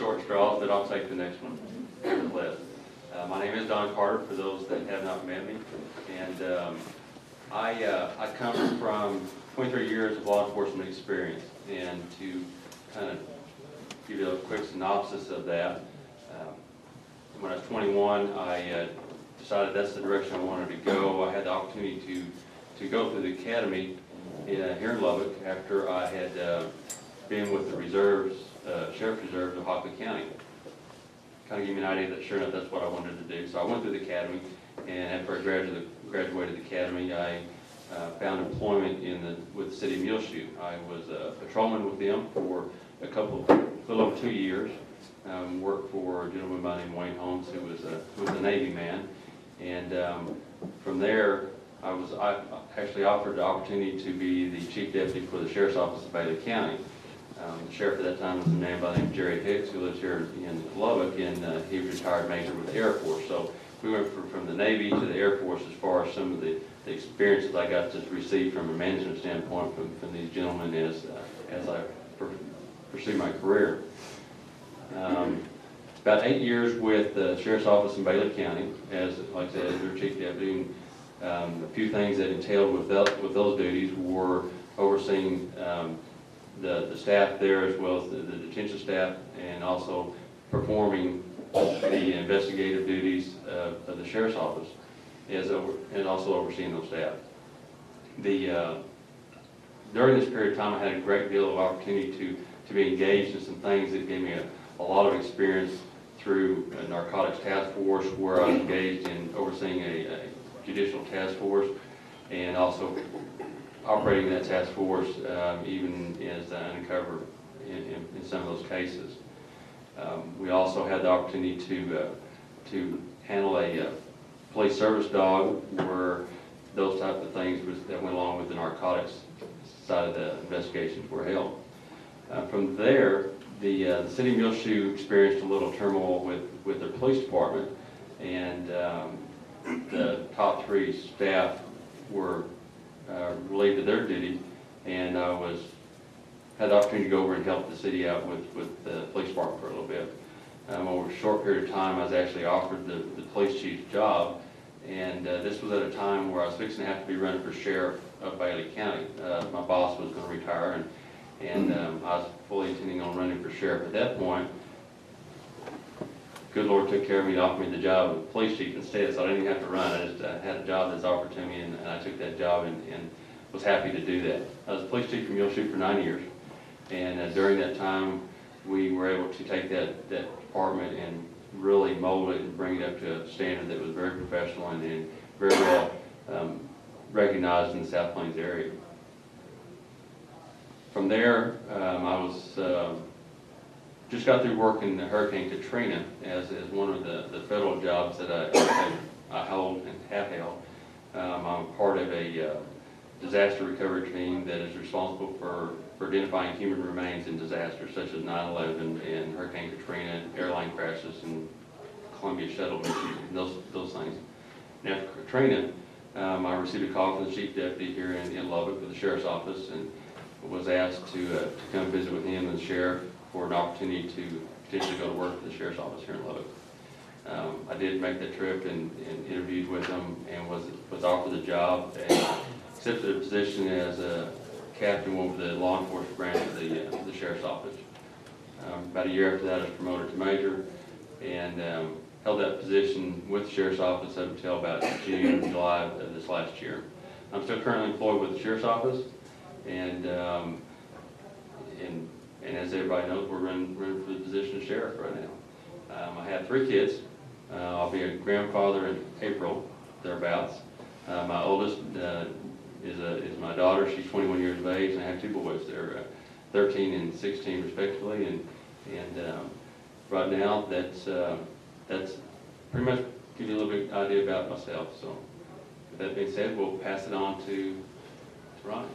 short straws, but I'll take the next one nevertheless. My name is Don Carter, for those that have not met me, and I come from 23 years of law enforcement experience, and to kind of give you a quick synopsis of that, when I was 21, I decided that's the direction I wanted to go. I had the opportunity to go through the academy here in Lubbock after I had been with the reserves, Sheriff's Reserve of Lubbock County. Kind of give me an idea that sure enough that's what I wanted to do. So I went through the academy, and after I graduated the academy, I found employment with the city of Muleshoe. I was a patrolman with them for a little over 2 years. Worked for a gentleman by the name of Wayne Holmes, who was a Navy man, and from there I actually offered the opportunity to be the chief deputy for the sheriff's office of Bailey County. The sheriff at that time was a man by the name of Jerry Hicks, who lives here in Lubbock, and he was a retired major with the Air Force. So we went from the Navy to the Air Force as far as some of the experiences I got to receive from a management standpoint from these gentlemen as I pursued my career. About 8 years with the Sheriff's Office in Bailey County, like I said, as their chief deputy. A few things that entailed with those duties were overseeing the staff there, as well as the detention staff, and also performing the investigative duties of the Sheriff's Office, and also overseeing those staff. During this period of time, I had a great deal of opportunity to be engaged in some things that gave me a lot of experience through a narcotics task force, where I was engaged in overseeing a judicial task force, and also operating that task force even as undercover in some of those cases. We also had the opportunity to handle a police service dog, where those type of things that went along with the narcotics side of the investigations were held. From there, the city of Muleshoe experienced a little turmoil with their police department, and the top 3 staff were relieved of their duty, and I had the opportunity to go over and help the city out with the police department for a little bit. Over a short period of time, I was actually offered the police chief's job, and this was at a time where I was fixing to have to be running for sheriff of Bailey County. My boss was going to retire, and I was fully intending on running for sheriff at that point. Good Lord took care of me and offered me the job of police chief instead, so I didn't even have to run. I just had a job that's offered to me, and I took that job and was happy to do that. I was a police chief from Muleshoe for 9 years, and during that time, we were able to take that department and really mold it and bring it up to a standard that was very professional and very well recognized in the South Plains area. From there, I just got through working Hurricane Katrina as one of the federal jobs that I hold and have held. I'm part of a disaster recovery team that is responsible for identifying human remains in disasters such as 9/11 and Hurricane Katrina, airline crashes, and Columbia shuttle missions, and those things. And after Katrina, I received a call from the chief deputy here in Lubbock with the sheriff's office, and was asked to come visit with him and the sheriff for an opportunity to potentially go to work for the sheriff's office here in Lubbock. I did make that trip and interviewed with him, and was offered the job and accepted a position as a captain over the law enforcement branch of the sheriff's office. About a year after that, I was promoted to major, and held that position with the sheriff's office up until about June, July of this last year. I'm still currently employed with the sheriff's office, and as everybody knows, we're running for the position of sheriff right now. I have 3 kids. I'll be a grandfather in April, thereabouts. My oldest is my daughter. She's 21 years of age, and I have 2 boys. They're 13 and 16 respectively. And right now, that's pretty much give you a little bit idea about myself. So with that being said, we'll pass it on to Ronnie.